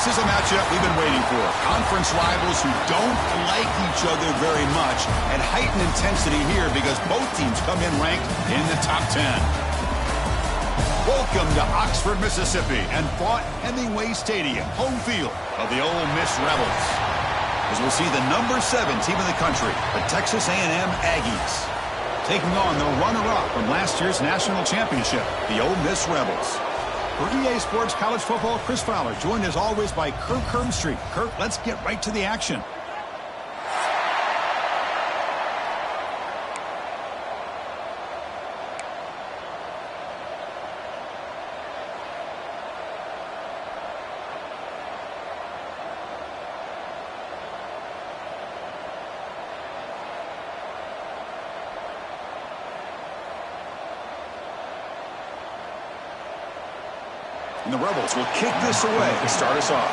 This is a matchup we've been waiting for. Conference rivals who don't like each other very much, and heightened intensity here because both teams come in ranked in the top 10. Welcome to Oxford, Mississippi, and fought Hemingway Stadium, home field of the Ole Miss Rebels, as we'll see the number 7 team in the country, the Texas A&M Aggies, taking on the runner-up from last year's national championship, the Ole Miss Rebels. For EA Sports College Football, Chris Fowler, joined as always by Kirk Hermstreet. Kirk, let's get right to the action. And the Rebels will kick this away to start us off.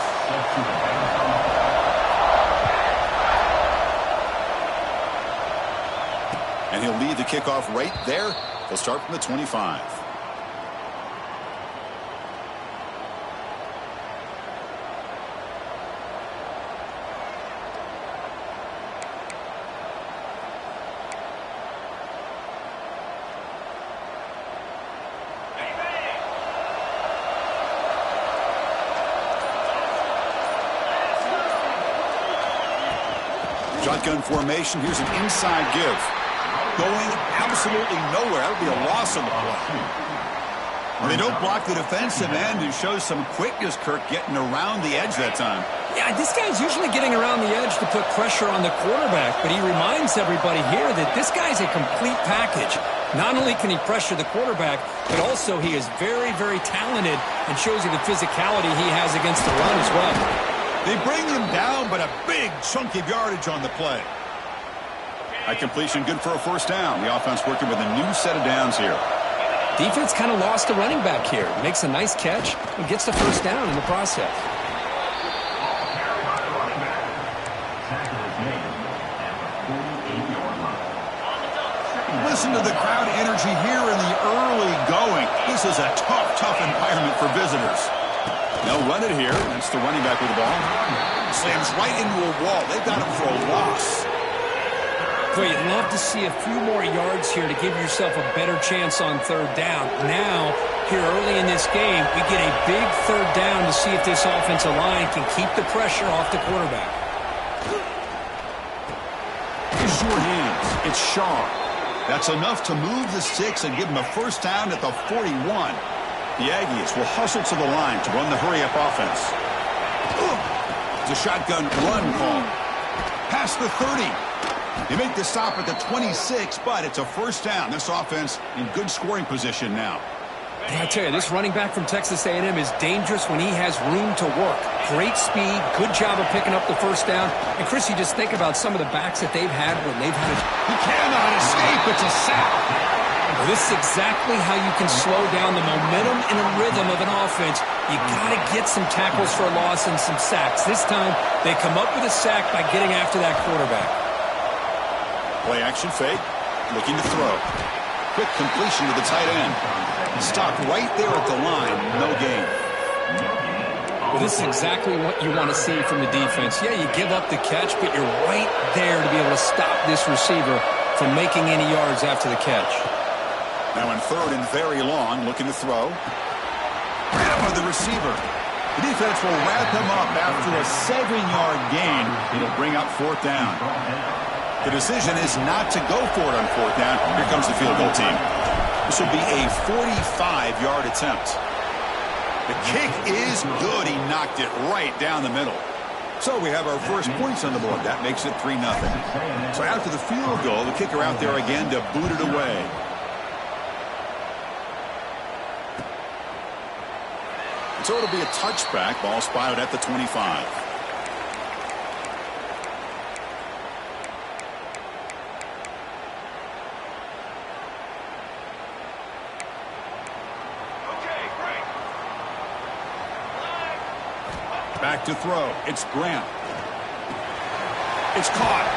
And he'll lead the kickoff right there. They'll start from the 25. Shotgun formation. Here's an inside give. Going absolutely nowhere. That would be a loss on the play. Well, they don't block the defensive end, who shows some quickness, Kirk, getting around the edge that time. Yeah, this guy's usually getting around the edge to put pressure on the quarterback, but he reminds everybody here that this guy's a complete package. Not only can he pressure the quarterback, but also he is very, very talented and shows you the physicality he has against the run as well. They bring him down, but a big chunk of yardage on the play. That completion good for a first down. The offense working with a new set of downs here. Defense kind of lost a running back here. Makes a nice catch and gets the first down in the process. Listen to the crowd energy here in the early going. This is a tough environment for visitors. They'll run it here. That's the running back with the ball. Slams right into a wall. They've got him for a loss. Boy, you'd love to see a few more yards here to give yourself a better chance on third down. Now, here early in this game, we get a big third down to see if this offensive line can keep the pressure off the quarterback. Use your hands. It's Shaw. That's enough to move the sticks and give him a first down at the 41. The Aggies will hustle to the line to run the hurry-up offense. It's a shotgun run call. Past the 30. They make the stop at the 26, but it's a first down. This offense in good scoring position now. I tell you, this running back from Texas A&M is dangerous when he has room to work. Great speed, good job of picking up the first down. And, Chris, you just think about some of the backs that they've had when they've had He cannot escape. It's a sack. Well, this is exactly how you can slow down the momentum and a rhythm of an offense. You got to get some tackles for a loss and some sacks. This time, they come up with a sack by getting after that quarterback. Play action fake. Looking to throw. Quick completion to the tight end. Stopped right there at the line. No gain. Well, this is exactly what you want to see from the defense. Yeah, you give up the catch, but you're right there to be able to stop this receiver from making any yards after the catch. Now in third and very long, looking to throw. Grab by the receiver. The defense will wrap him up after a 7-yard gain. It'll bring up fourth down. The decision is not to go for it on fourth down. Here comes the field goal team. This will be a 45-yard attempt. The kick is good. He knocked it right down the middle. So we have our first points on the board. That makes it 3-0. So after the field goal, the kicker out there again to boot it away. So it'll be a touchback. Ball spotted at the 25. Back to throw. It's Grant. It's caught.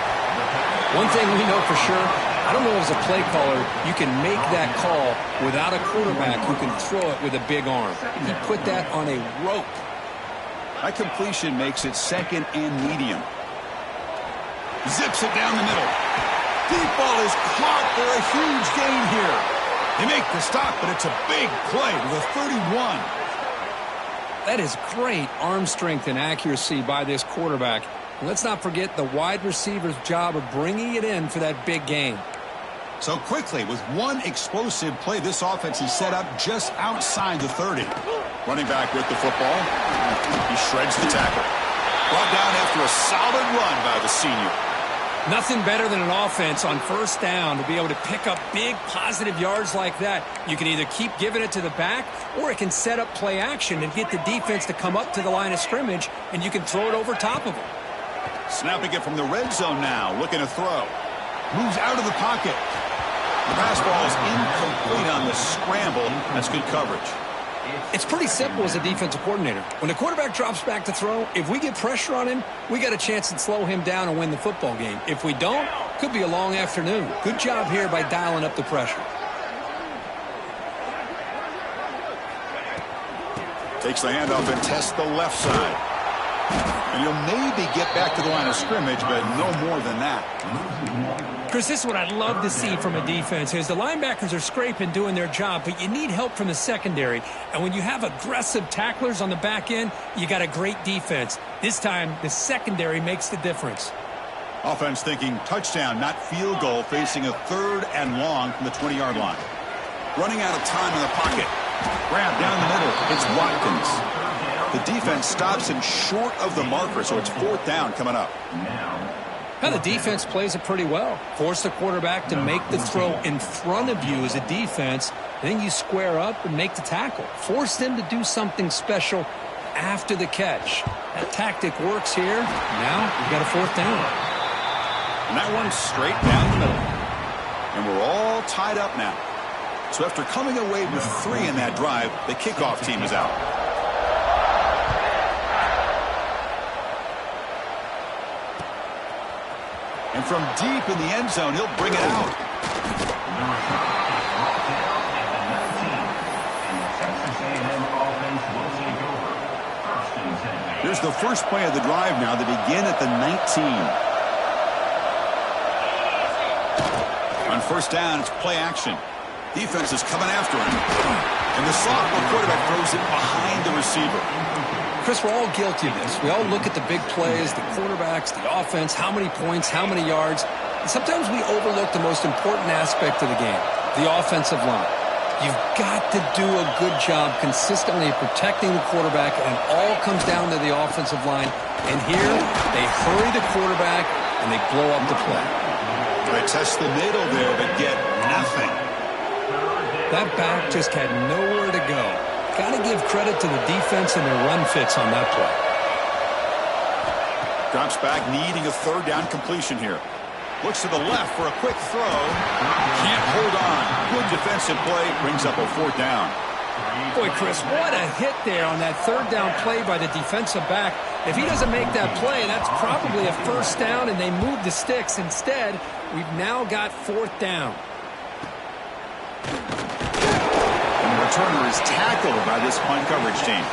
One thing we know for sure, I don't know as a play caller, you can make that call without a quarterback who can throw it with a big arm. He put that on a rope. That completion makes it second and medium. Zips it down the middle. Deep ball is caught for a huge gain here. They make the stop, but it's a big play to the 31. That is great arm strength and accuracy by this quarterback. And let's not forget the wide receiver's job of bringing it in for that big gain. So quickly, with one explosive play, this offense is set up just outside the 30. Running back with the football. He shreds the tackle. Brought down after a solid run by the senior. Nothing better than an offense on first down to be able to pick up big positive yards like that. You can either keep giving it to the back, or it can set up play action and get the defense to come up to the line of scrimmage, and you can throw it over top of them. Snapping it from the red zone now, looking to throw. Moves out of the pocket. The pass ball is incomplete on the scramble. That's good coverage. It's pretty simple as a defensive coordinator. When the quarterback drops back to throw, if we get pressure on him, we got a chance to slow him down and win the football game. If we don't, could be a long afternoon. Good job here by dialing up the pressure. Takes the handoff and tests the left side. And he'll maybe get back to the line of scrimmage, but no more than that. Chris, this is what I'd love to see from a defense is the linebackers are scraping, doing their job, but you need help from the secondary. And when you have aggressive tacklers on the back end, you got a great defense. This time, the secondary makes the difference. Offense thinking touchdown, not field goal, facing a 3rd and long from the 20-yard line. Running out of time in the pocket. Grab down the middle. It's Watkins. The defense stops him short of the marker, so it's 4th down coming up. Now the defense plays it pretty well. Force the quarterback to make the throw in front of you as a defense, and then you square up and make the tackle. Force them to do something special after the catch. That tactic works here. Now we've got a 4th down. And that one's straight down the middle. And we're all tied up now. So after coming away with 3 in that drive, the kickoff team is out. And from deep in the end zone, he'll bring it out. Here's the first play of the drive now. They begin at the 19. On first down, it's play action. Defense is coming after him. And the sophomore quarterback throws it behind the receiver. Chris, we're all guilty of this. We all look at the big plays, the quarterbacks, the offense, how many points, how many yards. And sometimes we overlook the most important aspect of the game, the offensive line. You've got to do a good job consistently of protecting the quarterback, and it all comes down to the offensive line. And here, they hurry the quarterback, and they blow up the play. They test the middle there, but get nothing. That back just had nowhere to go. Got to give credit to the defense and their run fits on that play. Drops back, needing a 3rd down completion here. Looks to the left for a quick throw. Can't hold on. Good defensive play. Brings up a 4th down. Boy, Chris, what a hit there on that 3rd down play by the defensive back. If he doesn't make that play, that's probably a 1st down, and they move the sticks. Instead, we've now got 4th down. Returner is tackled by this punt coverage team.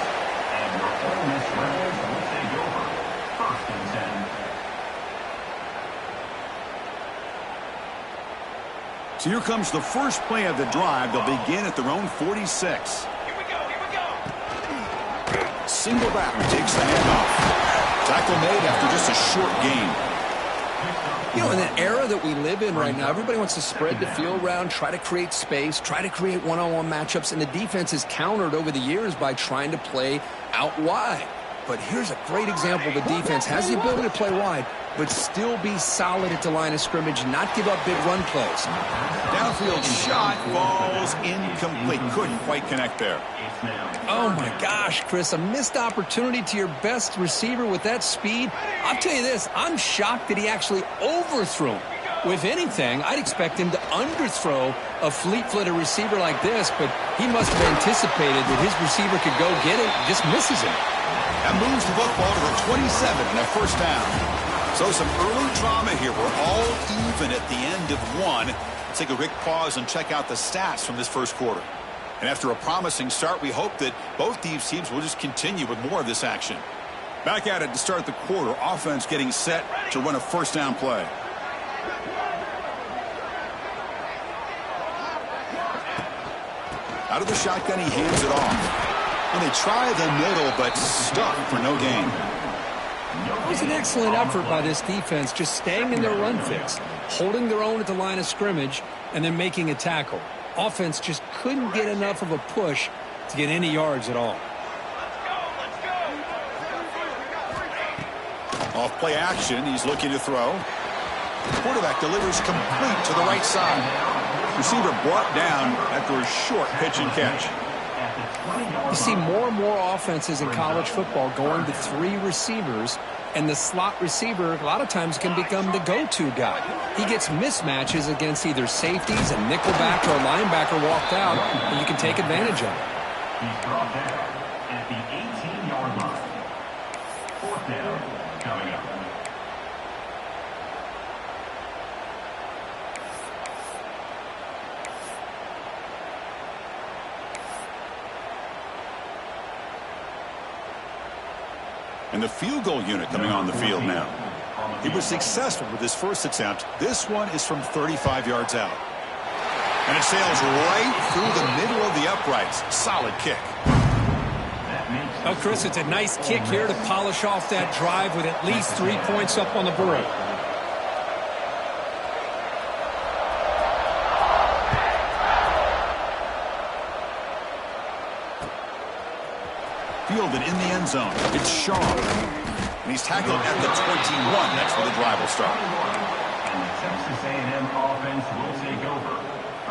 So here comes the first play of the drive. They'll begin at their own 46. Here we go. Single back takes the handoff. Tackle made after just a short gain. You know, in the era that we live in right now, everybody wants to spread the field around, try to create space, try to create one-on-one matchups, and the defense is countered over the years by trying to play out wide. But here's a great example. The defense has the ability to play wide, but still be solid at the line of scrimmage, not give up big run plays. Downfield shot falls incomplete. Couldn't quite connect there. Oh, my gosh, Chris, a missed opportunity to your best receiver with that speed. I'll tell you this, I'm shocked that he actually overthrew him. With anything, I'd expect him to underthrow a fleet-footed receiver like this, but he must have anticipated that his receiver could go get it and just misses him. That moves the football to the 27 and a 1st down. So some early drama here. We're all even at the end of one. Let's take a quick pause and check out the stats from this first quarter. And after a promising start, we hope that both these teams will just continue with more of this action. Back at it to start the quarter. Offense getting set to run a first down play. Out of the shotgun, he hands it off. And they try the middle, but stuck for no gain. It was an excellent effort by this defense, just staying in their run fix, holding their own at the line of scrimmage, and then making a tackle. Offense just couldn't get enough of a push to get any yards at all. Off play action, he's looking to throw. Quarterback delivers complete to the right side. Receiver brought down after a short pitch and catch. You see more and more offenses in college football going to 3 receivers, and the slot receiver a lot of times can become the go-to guy. He gets mismatches against either safeties, a nickelback, or a linebacker walked out, and you can take advantage of it. He's brought down at the 18-yard line. 4th down coming up. And the field goal unit coming on the field now. He was successful with his first attempt. This one is from 35 yards out. And it sails right through the middle of the uprights. Solid kick. Well, Chris, it's a nice kick here to polish off that drive with at least 3 points up on the board. Fielded in the end zone. It's Shaw. And he's tackled at the 21. That's where the drive will start. And the Texas A&M offense will take over.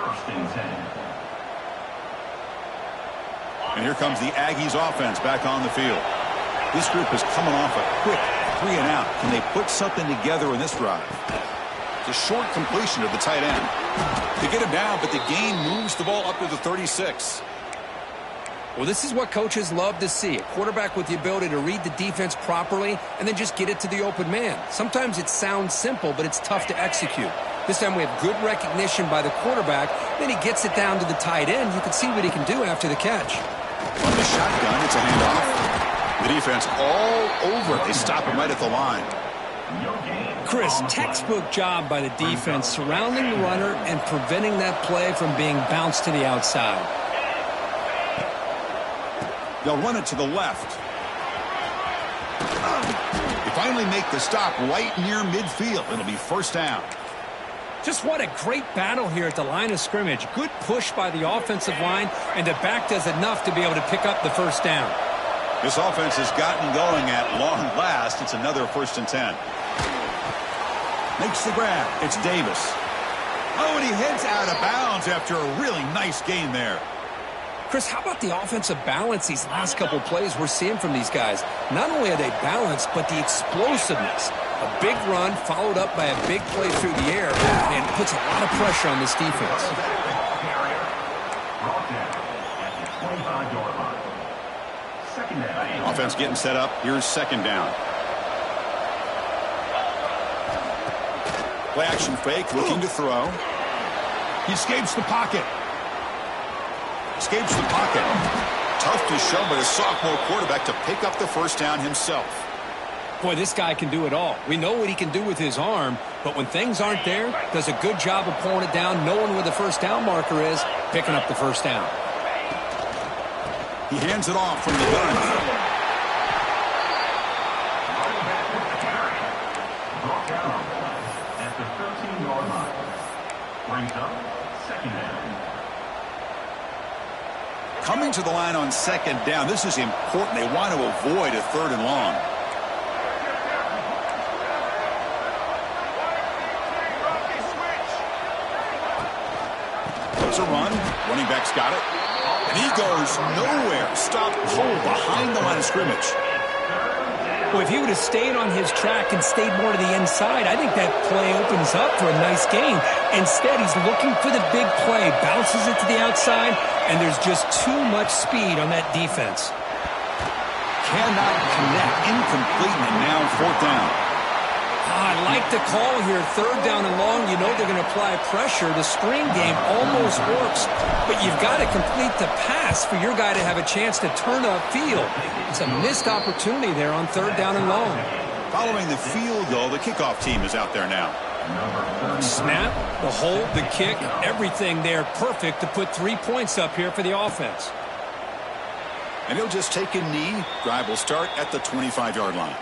1st and 10. And here comes the Aggies offense back on the field. This group is coming off a quick 3 and out. Can they put something together in this drive? It's a short completion of the tight end. They get him down, but the gain moves the ball up to the 36. Well, this is what coaches love to see. A quarterback with the ability to read the defense properly and then just get it to the open man. Sometimes it sounds simple, but it's tough to execute. This time we have good recognition by the quarterback. Then he gets it down to the tight end. You can see what he can do after the catch. On the shotgun, it's a handoff. The defense all over it. They stop him right at the line. Chris, textbook job by the defense surrounding the runner and preventing that play from being bounced to the outside. They'll run it to the left. They finally make the stop right near midfield. It'll be 1st down. Just what a great battle here at the line of scrimmage. Good push by the offensive line, and the back does enough to be able to pick up the 1st down. This offense has gotten going at long last. It's another 1st and 10. Makes the grab. It's Davis. Oh, and he heads out of bounds after a really nice gain there. Chris, how about the offensive balance these last couple plays we're seeing from these guys? Not only are they balanced, but the explosiveness. A big run followed up by a big play through the air, and it puts a lot of pressure on this defense. Offense getting set up. Here's 2nd down. Play action fake, looking to throw. He escapes the pocket. Escapes the pocket. Tough to show, but a sophomore quarterback to pick up the 1st down himself. Boy, this guy can do it all. We know what he can do with his arm, but when things aren't there, does a good job of pulling it down, knowing where the 1st down marker is, picking up the 1st down. He hands it off from the gun. Brought down at the 13-yard line. Brings up 2nd down. Coming to the line on 2nd down. This is important. They want to avoid a 3rd and long. There's a run. Running back's got it. And he goes nowhere. Stopped cold behind the line of scrimmage. Well, if he would have stayed on his track and stayed more to the inside, I think that play opens up for a nice gain. Instead, he's looking for the big play, bounces it to the outside, and there's just too much speed on that defense. Cannot connect. Incomplete, and now 4th down. I like the call here. Third down and long, you know they're going to apply pressure. The screen game almost works, but you've got to complete the pass for your guy to have a chance to turn upfield. It's a missed opportunity there on third down and long. Following the field goal, the kickoff team is out there now. Snap, the hold, the kick, everything there perfect to put 3 points up here for the offense. And he'll just take a knee. Drive will start at the 25-yard line.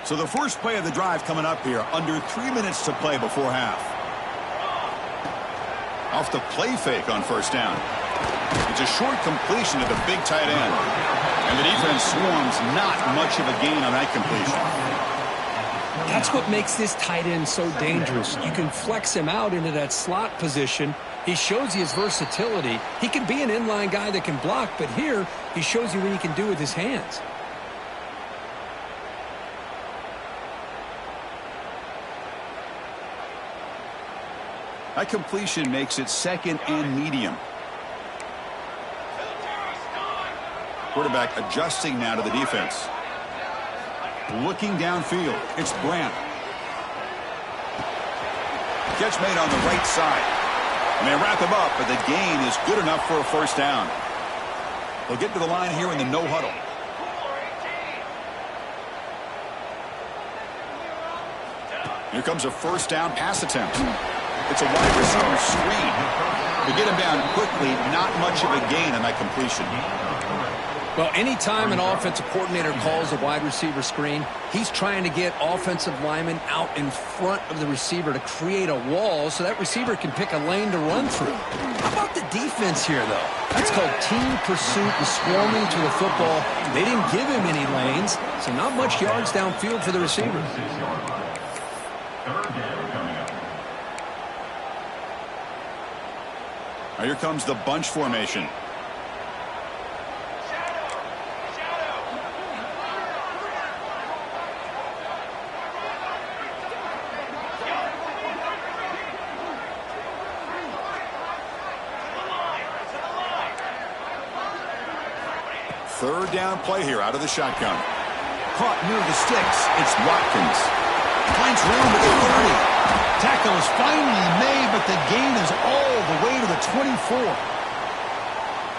So the first play of the drive coming up here, under 3 minutes to play before half. Off the play fake on first down. It's a short completion to the big tight end. And the defense swarms, not much of a gain on that completion. That's what makes this tight end so dangerous. You can flex him out into that slot position. He shows you his versatility. He can be an inline guy that can block, but here he shows you what he can do with his hands. That completion makes it second and medium. Quarterback adjusting now to the defense. Looking downfield. It's Grant. Catch made on the right side. And they wrap him up, but the gain is good enough for a first down. They'll get to the line here in the no huddle. Here comes a first down pass attempt. It's a wide receiver screen. To get him down quickly, not much of a gain on that completion. Well, anytime an offensive coordinator calls a wide receiver screen, he's trying to get offensive linemen out in front of the receiver to create a wall so that receiver can pick a lane to run through. How about the defense here, though? That's called team pursuit and swarming to the football. They didn't give him any lanes, so not much yards downfield for the receiver. Now here comes the bunch formation. Third down play here out of the shotgun. Caught near the sticks. It's Watkins. Finds room at the 30. Tackle is finally made, but the gain is all the way to the 24.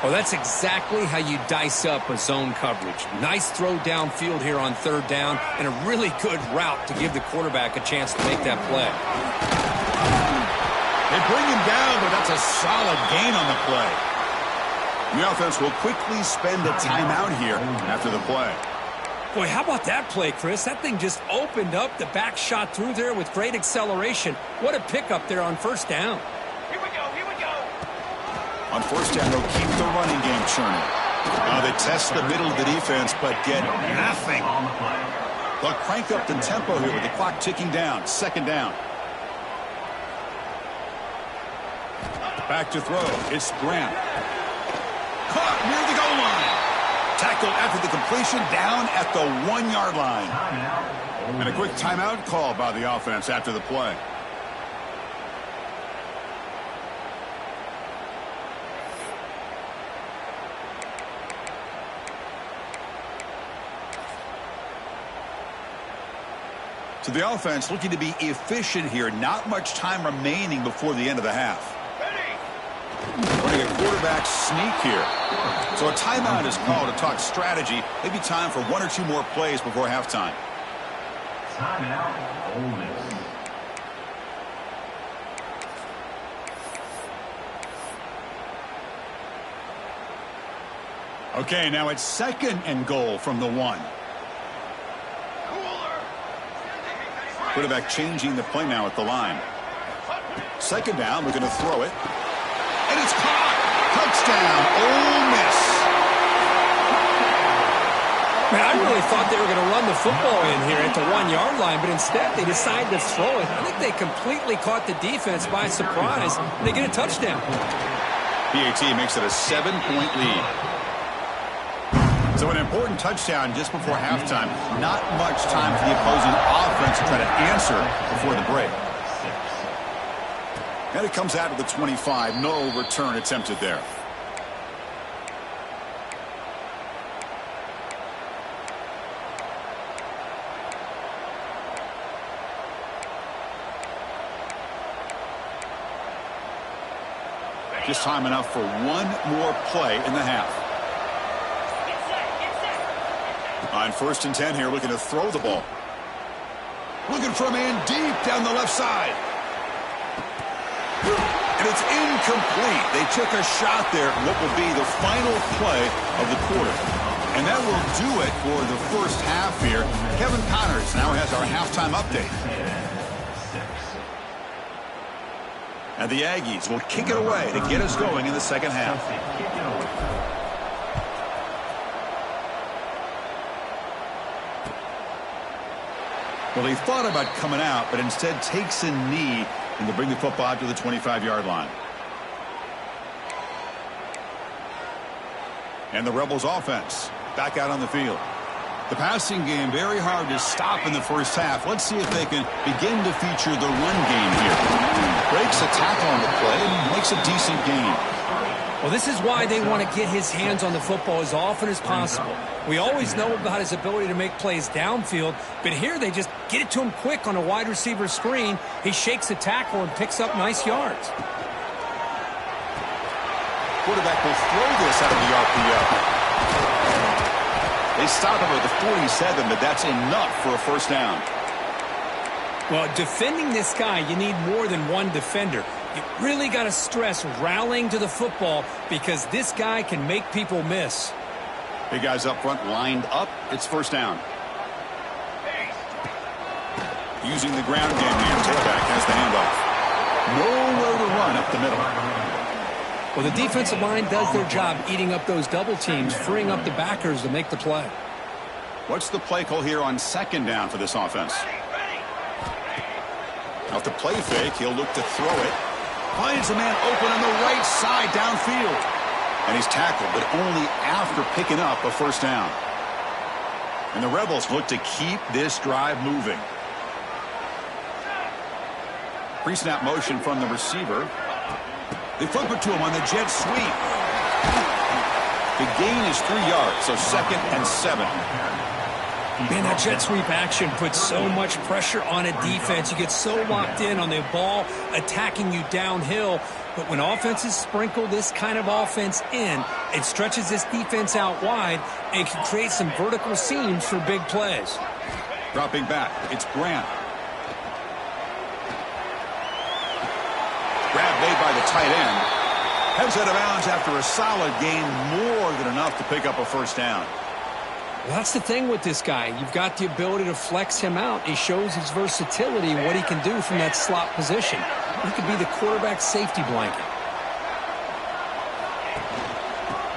Well, that's exactly how you dice up a zone coverage. Nice throw downfield here on third down, and a really good route to give the quarterback a chance to make that play. They bring him down, but that's a solid gain on the play. The offense will quickly spend a timeout here after the play. Boy, how about that play, Chris? That thing just opened up. The back shot through there with great acceleration. What a pickup there on first down. Here we go, here we go. On first down, they'll keep the running game churning. Now they test the middle of the defense, but get nothing. They'll crank up the tempo here with the clock ticking down. Second down. Back to throw. It's Grant. Caught near the goal line. Tackled after the completion, down at the 1-yard line. And a quick timeout call by the offense after the play. So the offense looking to be efficient here. Not much time remaining before the end of the half. Running a quarterback sneak here. So a timeout is called to talk strategy. Maybe time for 1 or 2 more plays before halftime. Timeout, Ole Miss. Okay, now it's second and goal from the 1. Quarterback changing the play now at the line. Second down, we're going to throw it. And it's caught. Touchdown, Ole Miss. Man, I really thought they were going to run the football in here at the 1-yard line, but instead they decided to throw it. I think they completely caught the defense by surprise, and they get a touchdown. PAT makes it a 7-point lead. So an important touchdown just before halftime. Not much time for the opposing offense to try to answer before the break. And it comes out to the 25. No return attempted there. Just time enough for one more play in the half. On 1st and 10 here, looking to throw the ball. Looking for a man deep down the left side. And it's incomplete. They took a shot there, what will be the final play of the quarter. And that will do it for the first half here. Kevin Connors now has our halftime update. And the Aggies will kick it away to get us going in the second half. Well, he thought about coming out, but instead takes a knee and to bring the football out to the 25-yard line. And the Rebels offense back out on the field. The passing game very hard to stop in the first half. Let's see if they can begin to feature the run game here. Breaks a tackle on the play and makes a decent gain. Well, this is why they want to get his hands on the football as often as possible. We always know about his ability to make plays downfield, but here they just get it to him quick on a wide receiver screen. He shakes the tackle and picks up nice yards. Quarterback will throw this out of the RPO. They stop him at the 47, but that's enough for a first down. Well, defending this guy, you need more than one defender. You really got to stress rallying to the football because this guy can make people miss. Big guys up front lined up. It's first down. Using the ground game here. Tailback has the handoff. Nowhere to run up the middle. Well, the defensive line does their job eating up those double teams, freeing up the backers to make the play. What's the play call here on 2nd down for this offense? Off the play fake, he'll look to throw it. Finds a man open on the right side downfield. And he's tackled, but only after picking up a first down. And the Rebels look to keep this drive moving. Pre-snap motion from the receiver. They flip it to him on the jet sweep. The gain is 3 yards, so 2nd and 7. Man, that jet sweep action puts so much pressure on a defense. You get so locked in on the ball attacking you downhill. But when offenses sprinkle this kind of offense in, it stretches this defense out wide and can create some vertical seams for big plays. Dropping back, it's Grant. Grab made by the tight end. Heads out of bounds after a solid gain, more than enough to pick up a first down. Well, that's the thing with this guy. You've got the ability to flex him out. He shows his versatility and what he can do from that slot position. He could be the quarterback safety blanket.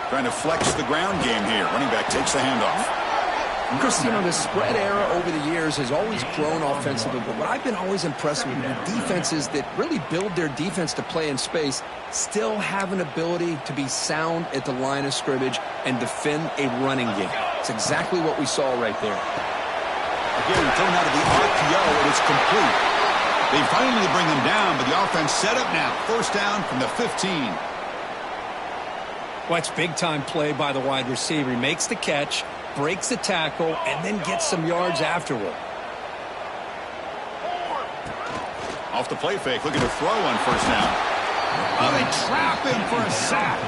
Trying to flex the ground game here. Running back takes the handoff. Chris, you know, the spread era over the years has always grown offensively, but what I've been always impressed with defenses that really build their defense to play in space still have an ability to be sound at the line of scrimmage and defend a running game. It's exactly what we saw right there. Again, thrown out of the RPO, and it's complete. They finally bring him down, but the offense set up now. First down from the 15. Well, it's big-time play by the wide receiver. He makes the catch, breaks the tackle, and then gets some yards afterward. Off the play fake, looking to throw on first down. Oh, they trap him for a sack.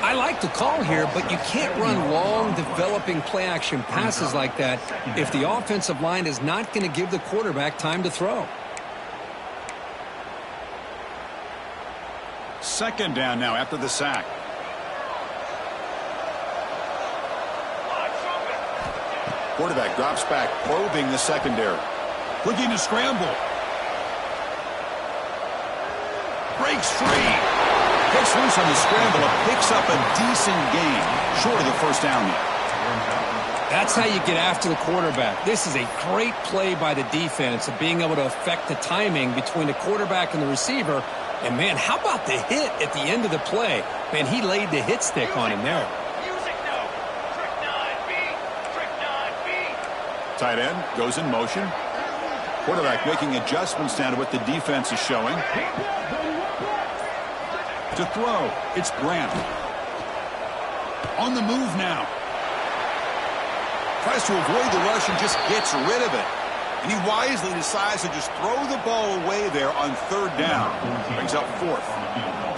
I like the call here, but you can't run long, developing play-action passes like that if the offensive line is not going to give the quarterback time to throw. 2nd down now after the sack. Quarterback drops back, probing the secondary. Looking to scramble. Breaks free. Gets loose on the scramble and picks up a decent gain. Short of the first down there. That's how you get after the quarterback. This is a great play by the defense of being able to affect the timing between the quarterback and the receiver. And, man, how about the hit at the end of the play? Man, he laid the hit stick on him there. Tight end goes in motion. Quarterback making adjustments down to what the defense is showing. To throw, it's Grant. On the move now. Tries to avoid the rush and just gets rid of it. And he wisely decides to just throw the ball away there on third down. Brings up fourth.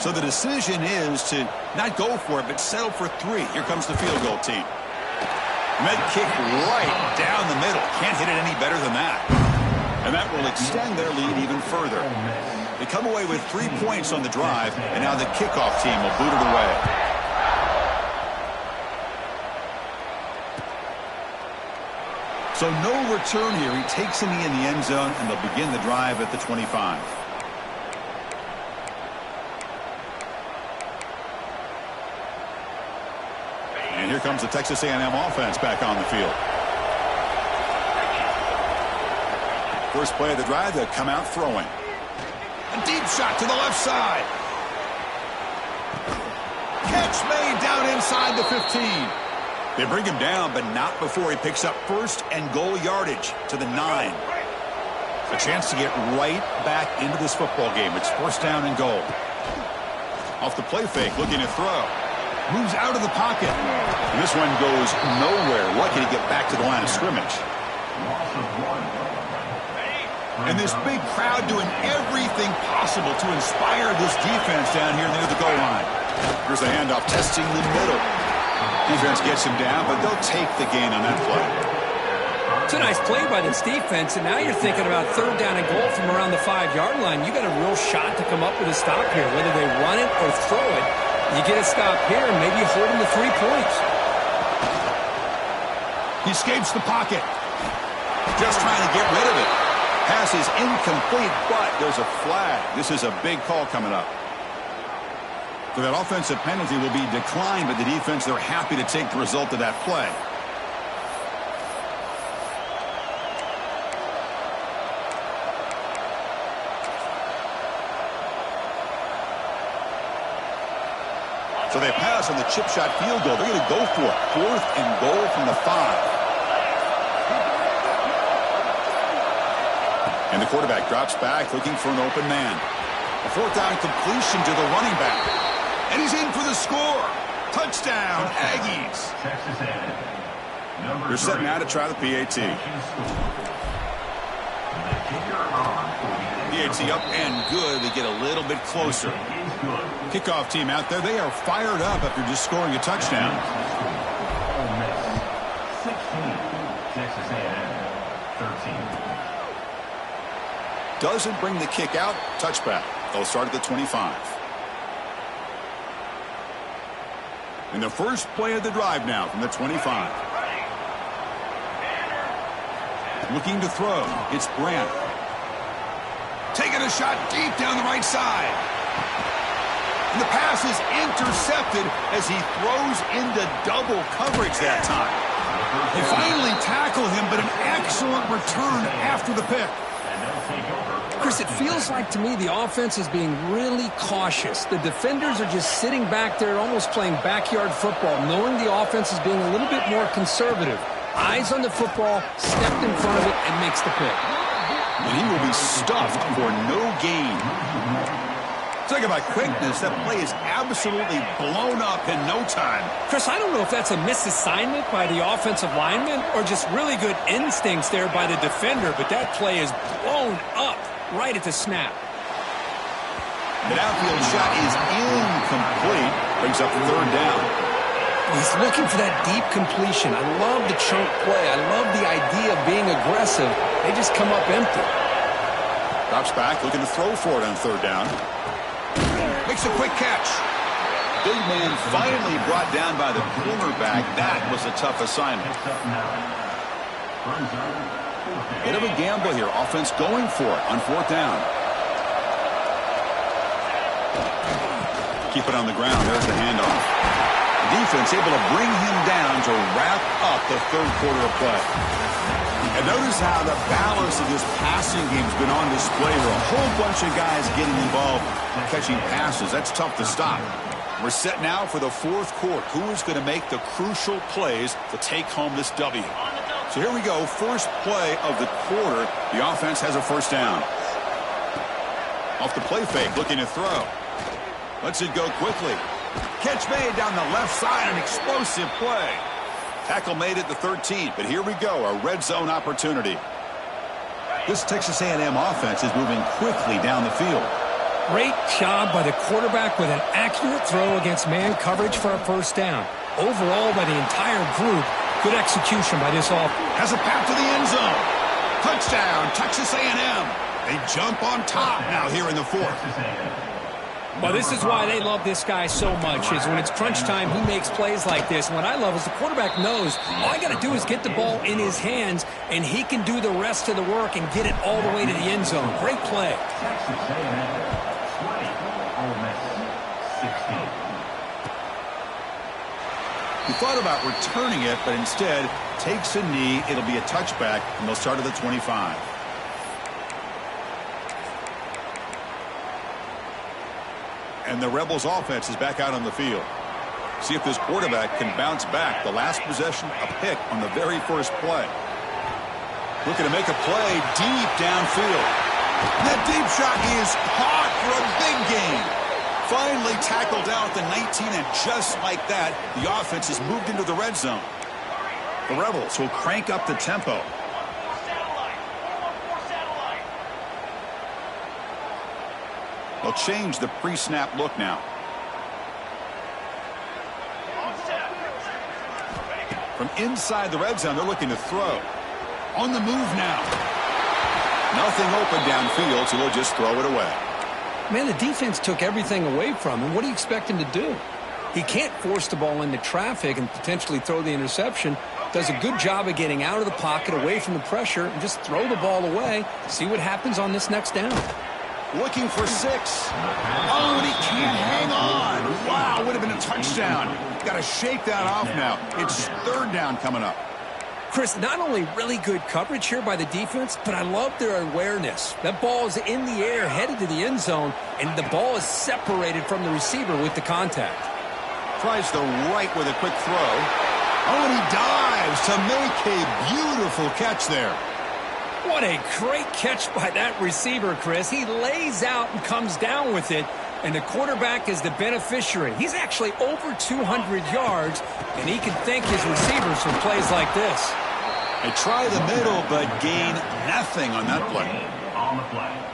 So the decision is to not go for it, but settle for 3. Here comes the field goal team. And that kick right down the middle. Can't hit it any better than that. And that will extend their lead even further. They come away with 3 points on the drive, and now the kickoff team will boot it away. So no return here. He takes a knee in the end zone, and they'll begin the drive at the 25. And here comes the Texas A&M offense back on the field. First play of the drive, they'll come out throwing. A deep shot to the left side. Catch made down inside the 15. They bring him down, but not before he picks up first and goal yardage to the 9. A chance to get right back into this football game. It's first down and goal. Off the play fake, looking to throw. Moves out of the pocket. And this one goes nowhere. Lucky to get back to the line of scrimmage. And this big crowd doing everything possible to inspire this defense down here near the goal line. Here's the handoff, testing the middle. Defense gets him down, but they'll take the gain on that play. It's a nice play by this defense, and now you're thinking about third down and goal from around the 5-yard line. You got a real shot to come up with a stop here, whether they run it or throw it. You get a stop here, and maybe you hold them to 3 points. He escapes the pocket. Just trying to get rid of it. Pass is incomplete, but there's a flag. This is a big call coming up. So that offensive penalty will be declined, but the defense, they're happy to take the result of that play. So they pass on the chip shot field goal. They're going to go for it. 4th and goal from the 5. And the quarterback drops back looking for an open man. A 4th down completion to the running back. And he's in for the score. Touchdown, Aggies. They're setting out to try the PAT. PAT up and good. They get a little bit closer. Kickoff team out there. They are fired up after just scoring a touchdown. Ole Miss 16, Texas A&M 13. Doesn't bring the kick out. Touchback. They'll start at the 25. And the first play of the drive now from the 25. Looking to throw. It's Brandt. Taking a shot deep down the right side. And the pass is intercepted as he throws into double coverage that time. They finally tackle him, but an excellent return after the pick. Chris, it feels like to me the offense is being really cautious. The defenders are just sitting back there almost playing backyard football, knowing the offense is being a little bit more conservative. Eyes on the football, stepped in front of it, and makes the pick. And he will be stuffed for no gain. Talk about quickness. That play is absolutely blown up in no time. Chris, I don't know if that's a misassignment by the offensive lineman or just really good instincts there by the defender, but that play is blown up right at the snap. The downfield shot is incomplete. Brings up third down. He's looking for that deep completion. I love the chunk play. I love the idea of being aggressive. They just come up empty. Drops back, looking to throw for it on third down. Makes a quick catch. Big man finally brought down by the cornerback. That was a tough assignment. Bit of a gamble here. Offense going for it on fourth down. Keep it on the ground. There's the handoff. The defense able to bring him down to wrap up the third quarter of play. And notice how the balance of this passing game has been on display here. A whole bunch of guys getting involved catching passes. That's tough to stop. We're set now for the fourth quarter. Who is going to make the crucial plays to take home this W? So here we go. First play of the quarter. The offense has a first down. Off the play fake, looking to throw. Lets it go quickly. Catch made down the left side. An explosive play. Tackle made at the 13, but here we go, a red zone opportunity. This Texas A&M offense is moving quickly down the field. Great job by the quarterback with an accurate throw against man coverage for a first down. Overall, by the entire group, good execution by this offense. Has a path to the end zone. Touchdown, Texas A&M. They jump on top now here in the fourth. Well, this is why they love this guy so much, is when it's crunch time, he makes plays like this. And what I love is the quarterback knows all I got to do is get the ball in his hands, and he can do the rest of the work and get it all the way to the end zone. Great play. Texas A&M 20, Ole Miss 16. He thought about returning it, but instead takes a knee. It'll be a touchback, and they'll start at the 25. And the Rebels offense is back out on the field. See if this quarterback can bounce back. The last possession, a pick on the very first play. Looking to make a play deep downfield. That deep shot is caught for a big gain. Finally tackled down at the 19, and just like that, the offense has moved into the red zone. The Rebels will crank up the tempo. They'll change the pre-snap look now. From inside the red zone, they're looking to throw. On the move now. Nothing open downfield, so they'll just throw it away. Man, the defense took everything away from him. What do you expect him to do? He can't force the ball into traffic and potentially throw the interception. Does a good job of getting out of the pocket, away from the pressure, and just throw the ball away. See what happens on this next down. Looking for 6. Oh, and he can't hang on. Wow, would have been a touchdown. Got to shake that off now. It's third down coming up. Chris, not only really good coverage here by the defense, but I love their awareness. That ball is in the air, headed to the end zone, and the ball is separated from the receiver with the contact. Tries the right with a quick throw. Oh, and he dives to make a beautiful catch there. What a great catch by that receiver, Chris. He lays out and comes down with it, and the quarterback is the beneficiary. He's actually over 200 yards, and he can thank his receivers for plays like this. They try the middle, but gain nothing on that play.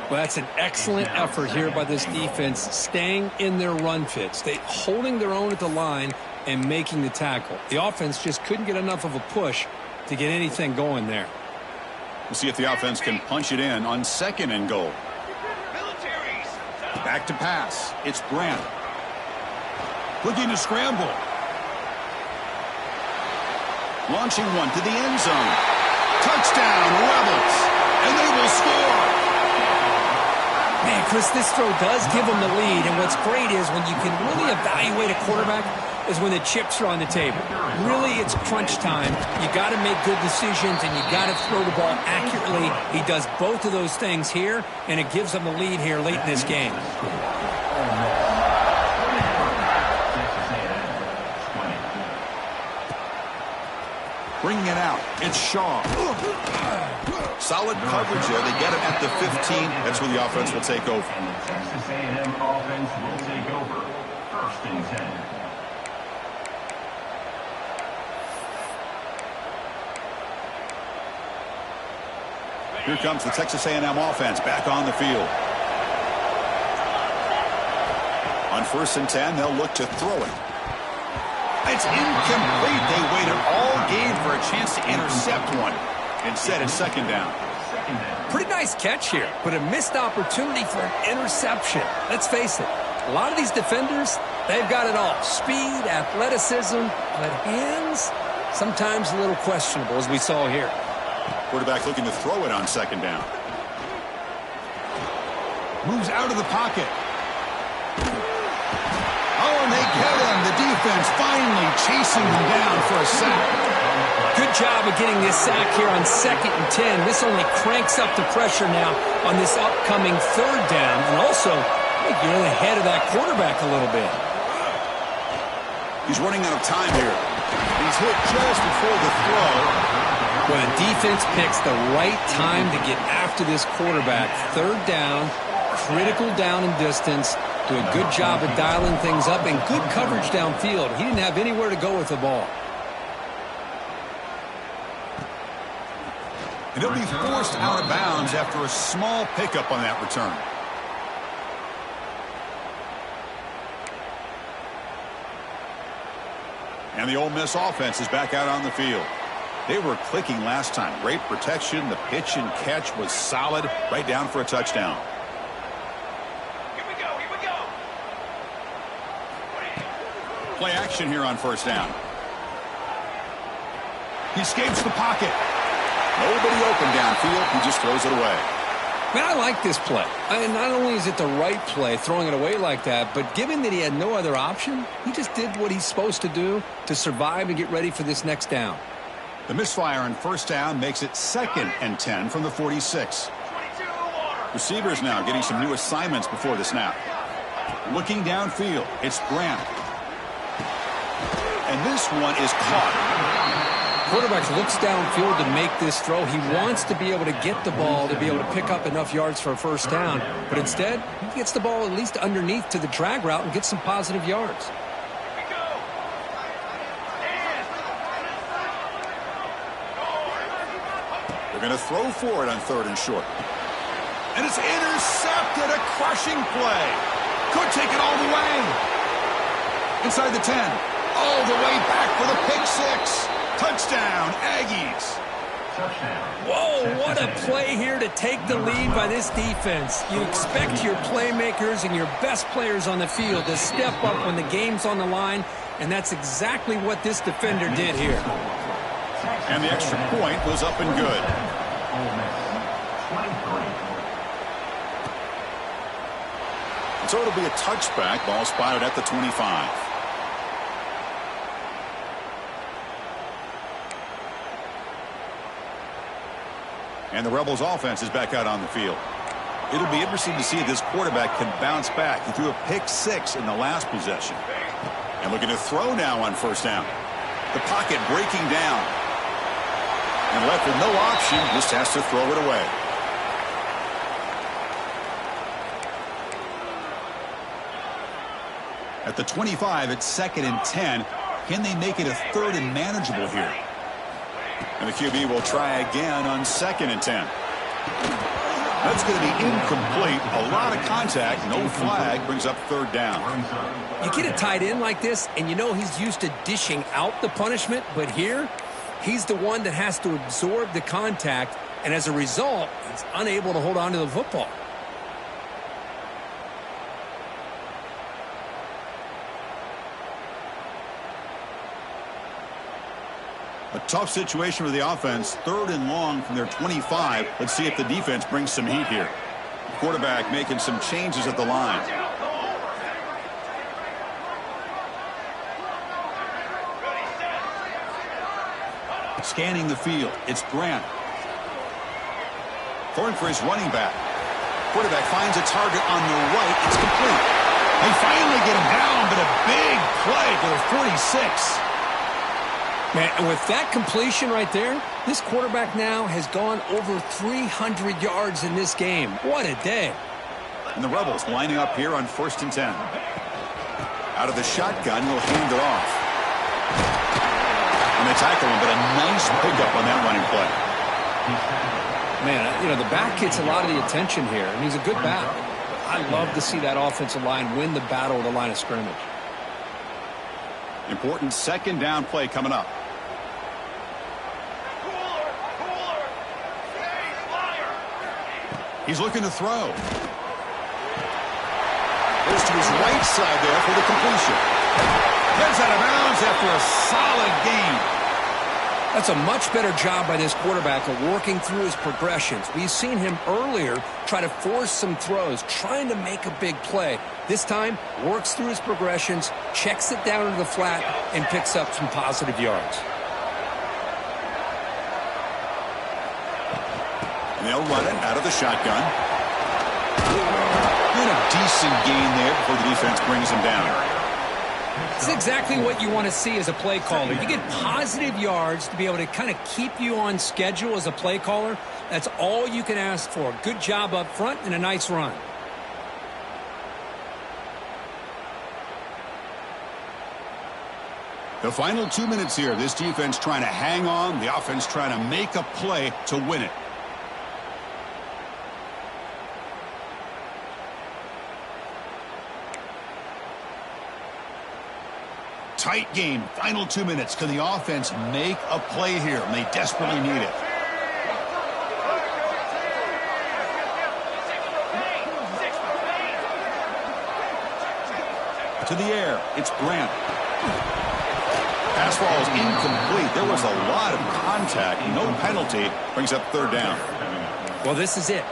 Well, that's an excellent effort here by this defense, staying in their run fits. They holding their own at the line and making the tackle. The offense just couldn't get enough of a push to get anything going there. We'll see if the offense can punch it in on 2nd and goal. Back to pass. It's Grant. Looking to scramble. Launching one to the end zone. Touchdown, Rebels. And they will score. Man, Chris, this throw does give them the lead, and what's great is when you can really evaluate a quarterback is when the chips are on the table. Really, it's crunch time. You got to make good decisions, and you got to throw the ball accurately. He does both of those things here, and it gives them the lead here late in this game. Bringing it out. It's Shaw. Solid coverage there. They get it at the 15. That's where the offense will take over. And the Texas A&M offense will take over. 1st and 10. Here comes the Texas A&M offense back on the field. On 1st and 10, they'll look to throw it. It's incomplete. They waited all game for a chance to intercept one. Instead, it's 2nd down. Pretty nice catch here, but a missed opportunity for an interception. Let's face it, a lot of these defenders, they've got it all. Speed, athleticism, but hands, sometimes a little questionable, as we saw here. Quarterback looking to throw it on 2nd down. Moves out of the pocket. Oh, and they get him. The defense finally chasing him down for a sack. Good job of getting this sack here on 2nd and 10. This only cranks up the pressure now on this upcoming 3rd down. And also, I think you're in the head of that quarterback a little bit. He's running out of time here. He's hit just before the throw. Well, the defense picks the right time to get after this quarterback. 3rd down, critical down and distance. Do a good job of dialing things up and good coverage downfield. He didn't have anywhere to go with the ball. And he'll be forced out of bounds after a small pickup on that return. And the Ole Miss offense is back out on the field. They were clicking last time. Great protection. The pitch and catch was solid. Right down for a touchdown. Here we go. Play action here on first down. He escapes the pocket. Nobody open downfield. He just throws it away. Man, I like this play. Not only is it the right play, throwing it away like that, but given that he had no other option, he just did what he's supposed to do to survive and get ready for this next down. The misfire on first down makes it 2nd and 10 from the 46. Receivers now getting some new assignments before the snap. Looking downfield, it's Grant. And this one is caught. Quarterback looks downfield to make this throw. He wants to be able to get the ball to be able to pick up enough yards for a first down. But instead, he gets the ball at least underneath to the drag route and gets some positive yards. They're going to throw for it on 3rd and short. And it's intercepted. A crushing play. Could take it all the way. Inside the 10. All the way back for the pick 6. Touchdown, Aggies. Whoa, what a play here to take the lead by this defense. You expect your playmakers and your best players on the field to step up when the game's on the line, and that's exactly what this defender did here. And the extra point was up and good. So it'll be a touchback. Ball spotted at the 25. And the Rebels offense is back out on the field. It'll be interesting to see if this quarterback can bounce back. He threw a pick 6 in the last possession. And looking to throw now on first down. The pocket breaking down. And left with no option, just has to throw it away. At the 25, it's 2nd and 10. Can they make it a 3rd and manageable here? And the QB will try again on 2nd and 10. That's going to be incomplete. A lot of contact. No flag. Brings up 3rd down. You get a tight end like this, and you know he's used to dishing out the punishment. But here, he's the one that has to absorb the contact. And as a result, he's unable to hold on to the football. A tough situation for the offense. 3rd and long from their 25. Let's see if the defense brings some heat here. Quarterback making some changes at the line. Scanning the field. It's Grant. Throwing for his running back. Quarterback finds a target on the right. It's complete. They finally get him down, but a big play for the 46. Man, and with that completion right there, this quarterback now has gone over 300 yards in this game. What a day. And the Rebels lining up here on 1st and 10. Out of the shotgun, he'll hand it off. And they tackle him, but a nice pickup on that running play. Man, you know, the back gets a lot of the attention here, and he's a good back. I love to see that offensive line win the battle at the line of scrimmage. Important 2nd down play coming up. He's looking to throw. Goes to his right side there for the completion. Gets out of bounds after a solid gain. That's a much better job by this quarterback of working through his progressions. We've seen him earlier try to force some throws, trying to make a big play. This time, works through his progressions, checks it down into the flat, and picks up some positive yards. And they'll run it out of the shotgun. And a decent gain there before the defense brings him down. This is exactly what you want to see as a play caller. You get positive yards to be able to kind of keep you on schedule as a play caller. That's all you can ask for. Good job up front and a nice run. The final 2 minutes here. This defense trying to hang on. The offense trying to make a play to win it. Tight game. Final 2 minutes. Can the offense make a play here? And they desperately need it. To the air. It's Grant. Pass ball is incomplete. There was a lot of contact. No penalty. Brings up third down. Well, this is it.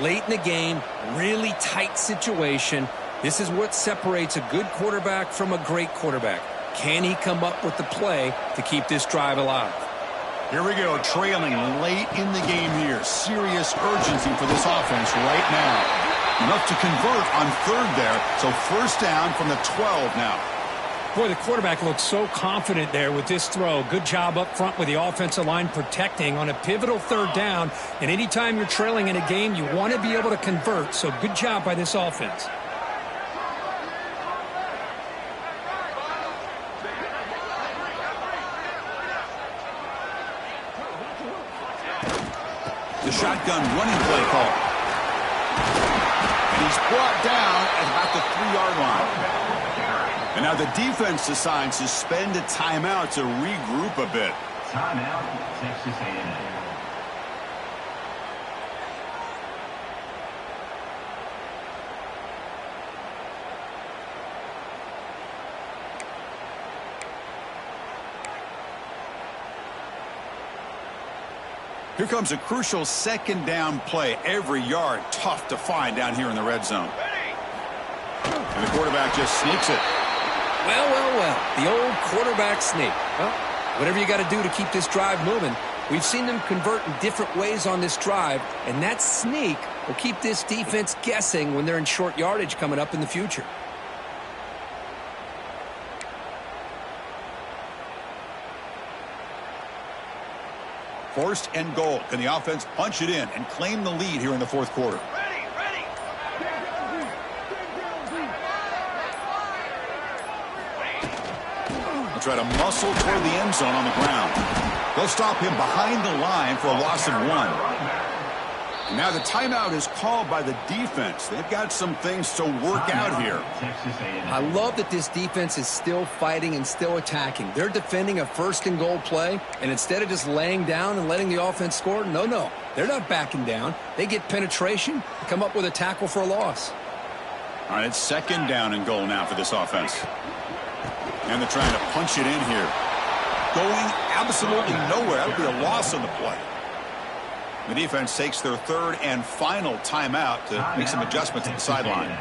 Late in the game, really tight situation. This is what separates a good quarterback from a great quarterback. Can he come up with the play to keep this drive alive? Here we go, trailing late in the game here. Serious urgency for this offense right now. Enough to convert on third there, so first down from the 12 now. Boy, the quarterback looks so confident there with this throw. Good job up front with the offensive line protecting on a pivotal third down. And anytime you're trailing in a game, you want to be able to convert. So good job by this offense. The shotgun running play call. And he's brought down at about the 3-yard line. And now the defense decides to spend a timeout to regroup a bit. Timeout, Texas A&M. Here comes a crucial second down play. Every yard tough to find down here in the red zone. And the quarterback just sneaks it. Well. The old quarterback sneak. Well, whatever you got to do to keep this drive moving. We've seen them convert in different ways on this drive, and that sneak will keep this defense guessing when they're in short yardage coming up in the future. First and goal. Can the offense punch it in and claim the lead here in the fourth quarter? They'll try to muscle toward the end zone on the ground. They'll stop him behind the line for a loss of 1. And now the timeout is called by the defense. They've got some things to work out here. I love that this defense is still fighting and still attacking. They're defending a first and goal play, and instead of just laying down and letting the offense score, no. They're not backing down. They get penetration and come up with a tackle for a loss. All right, it's second down and goal now for this offense. And they're trying to punch it in here. Going absolutely nowhere. That'll be a loss on the play. The defense takes their third and final timeout to make some adjustments at the sideline.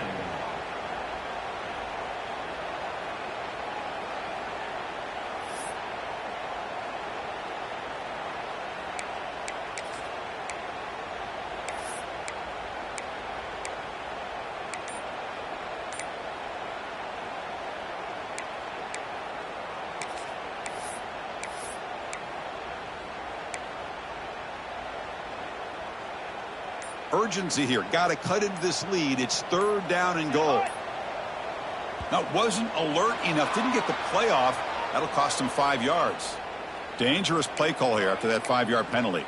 Urgency here. Got to cut into this lead. It's third down and goal. Now, wasn't alert enough. Didn't get the play off. That'll cost him 5 yards. Dangerous play call here after that 5-yard penalty.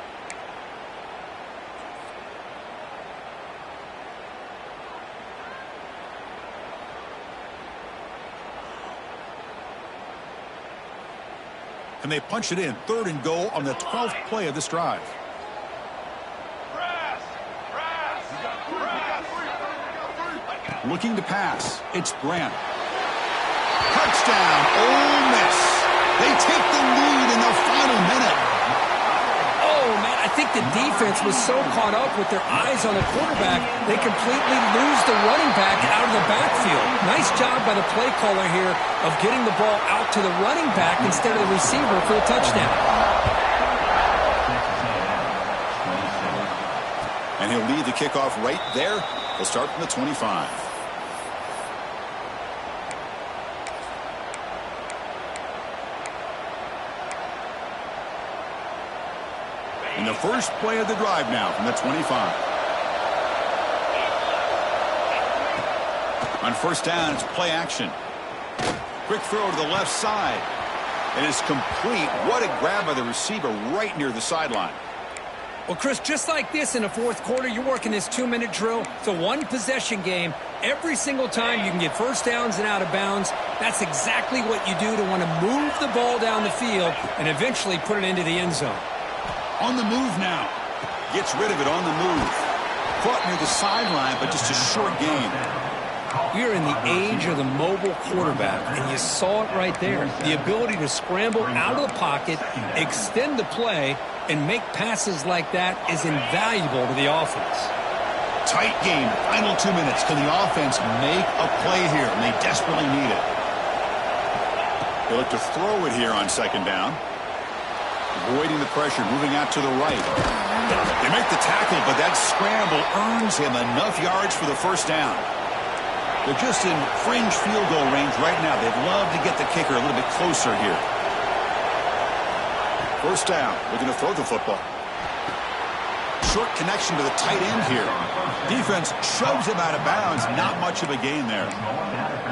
And they punch it in. Third and goal on the 12th play of this drive. Looking to pass. It's Grant. Touchdown, Ole Miss. They take the lead in the final minute. Oh, man, I think the defense was so caught up with their eyes on the quarterback, they completely lose the running back out of the backfield. Nice job by the play caller here of getting the ball out to the running back instead of the receiver for a touchdown. And he'll lead the kickoff right there. They'll start from the 25. And the first play of the drive now from the 25. On first down, it's play action. Quick throw to the left side. And it's complete. What a grab by the receiver right near the sideline. Well, Chris, just like this in the fourth quarter, you're working this 2-minute drill. It's a one-possession game. Every single time you can get first downs and out of bounds. That's exactly what you do to want to move the ball down the field and eventually put it into the end zone. On the move now. Gets rid of it on the move. Caught near the sideline, but just a short gain. We are in the age of the mobile quarterback, and you saw it right there. The ability to scramble out of the pocket, extend the play, and make passes like that is invaluable to the offense. Tight game. Final 2 minutes. Can the offense make a play here? And they desperately need it. They look to throw it here on second down. Avoiding the pressure, moving out to the right. They make the tackle, but that scramble earns him enough yards for the first down. They're just in fringe field goal range right now. They'd love to get the kicker a little bit closer here. First down, looking to throw the football. Short connection to the tight end here. Defense shoves him out of bounds. Not much of a gain there.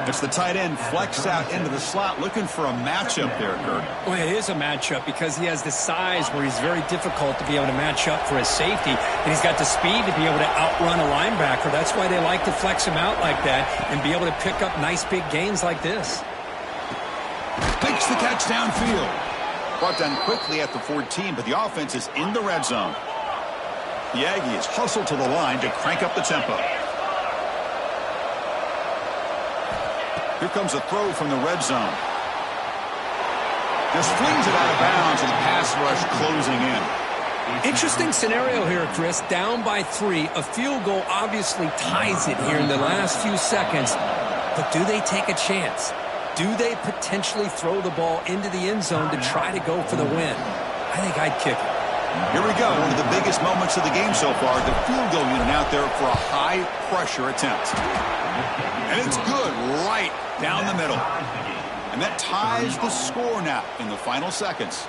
It's the tight end flexed out into the slot, looking for a matchup there, Kurt. Well, it is a matchup because he has the size where he's very difficult to be able to match up for his safety, and he's got the speed to be able to outrun a linebacker. That's why they like to flex him out like that and be able to pick up nice big gains like this. Makes the catch downfield. Brought down quickly at the 14, but the offense is in the red zone. The Aggies hustle to the line to crank up the tempo. Here comes a throw from the red zone. Just flings it out of bounds, and the pass rush closing in. Interesting scenario here, Chris. Down by 3. A field goal obviously ties it here in the last few seconds. But do they take a chance? Do they potentially throw the ball into the end zone to try to go for the win? I think I'd kick it. Here we go. One of the biggest moments of the game so far. The field goal unit out there for a high-pressure attempt. And it's good right down the middle. And that ties the score now in the final seconds.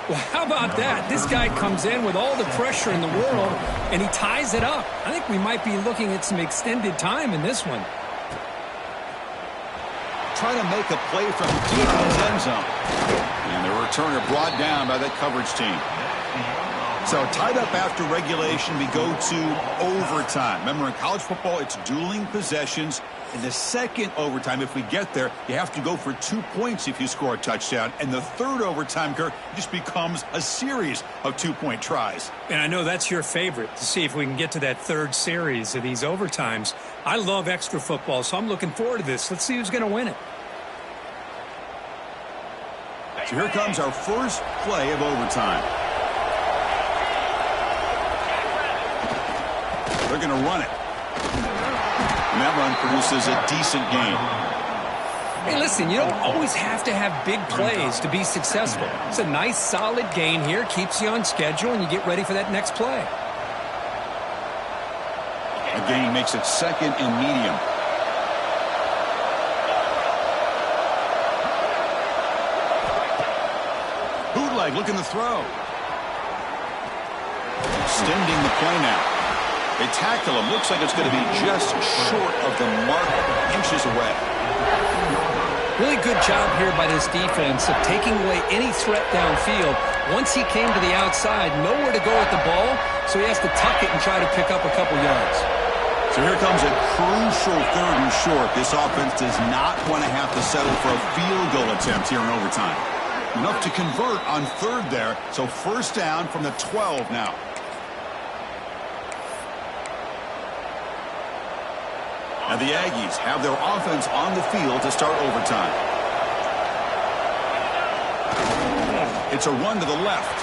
Well, how about that? This guy comes in with all the pressure in the world, and he ties it up. I think we might be looking at some extended time in this one. Trying to make a play from deep in his end zone. And the returner brought down by that coverage team. So tied up after regulation, we go to overtime. Remember, in college football, it's dueling possessions. In the second overtime, if we get there, you have to go for 2 points if you score a touchdown. And the third overtime, Kirk, just becomes a series of 2-point tries. And I know that's your favorite, to see if we can get to that third series of these overtimes. I love extra football, so I'm looking forward to this. Let's see who's going to win it. So here comes our first play of overtime. They're going to run it. And that run produces a decent gain. Hey, listen, you don't always have to have big plays to be successful. It's a nice, solid gain here, keeps you on schedule, and you get ready for that next play. A gain makes it second and medium. Bootleg looking to throw. Extending the play now. They tackle him. Looks like it's going to be just short of the mark, inches away. Really good job here by this defense of taking away any threat downfield. Once he came to the outside, nowhere to go with the ball, so he has to tuck it and try to pick up a couple yards. So here comes a crucial third and short. This offense does not want to have to settle for a field goal attempt here in overtime. Enough to convert on third there, so first down from the 12 now. And the Aggies have their offense on the field to start overtime. It's a run to the left.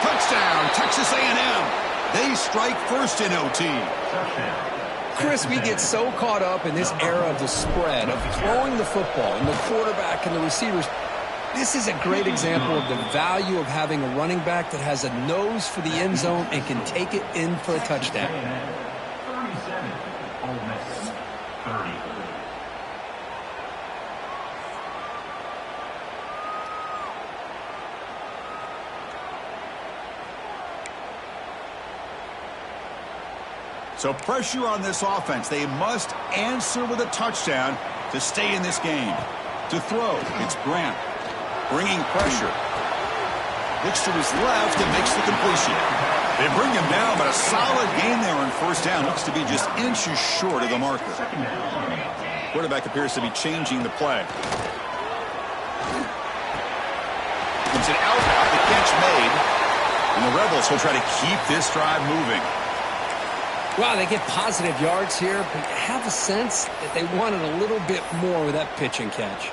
Touchdown, Texas A&M. They strike first in OT. Chris, we get so caught up in this era of the spread, of throwing the football, and the quarterback and the receivers. This is a great example of the value of having a running back that has a nose for the end zone and can take it in for a touchdown. 37, Ole Miss, 30. So pressure on this offense. They must answer with a touchdown to stay in this game. To throw, it's Grant. Bringing pressure. Looks to his left and makes the completion. They bring him down, but a solid gain there on first down. Looks to be just inches short of the marker. Quarterback appears to be changing the play. It's an out route, the catch made. And the Rebels will try to keep this drive moving. Wow, they get positive yards here, but you have a sense that they wanted a little bit more with that pitch and catch.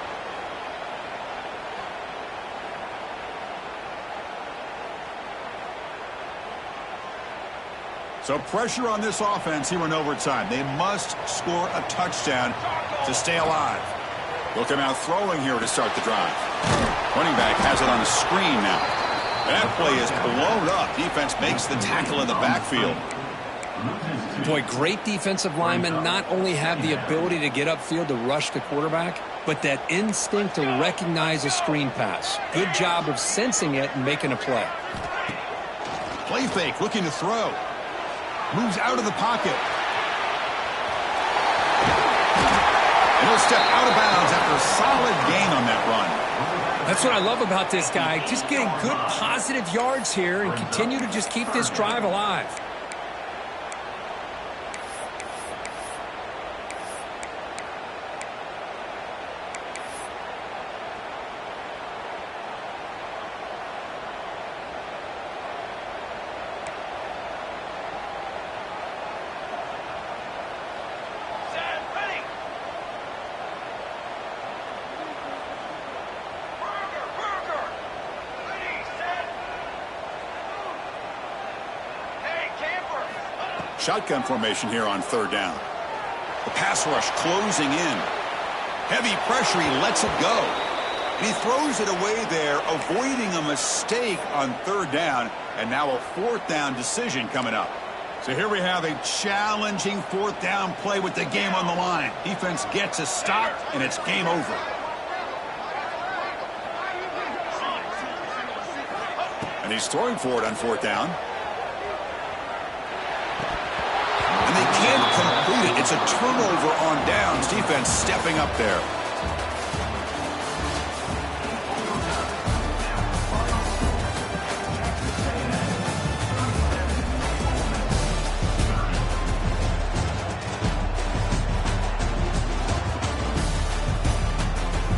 So pressure on this offense here in overtime. They must score a touchdown to stay alive. They'll come out throwing here to start the drive. Running back has it on a screen now. And that play is blown up. Defense makes the tackle in the backfield. Boy, great defensive linemen not only have the ability to get upfield to rush the quarterback, but that instinct to recognize a screen pass. Good job of sensing it and making a play. Play fake, looking to throw. Moves out of the pocket. And he'll step out of bounds after a solid gain on that run. That's what I love about this guy. Just getting good positive yards here and continue to just keep this drive alive. Shotgun formation here on third down. The pass rush closing in. Heavy pressure, he lets it go. And he throws it away there, avoiding a mistake on third down. And now a fourth down decision coming up. So here we have a challenging fourth down play with the game on the line. Defense gets a stop, and it's game over. And he's throwing for it on fourth down. And they can't complete it. It's a turnover on downs. Defense stepping up there.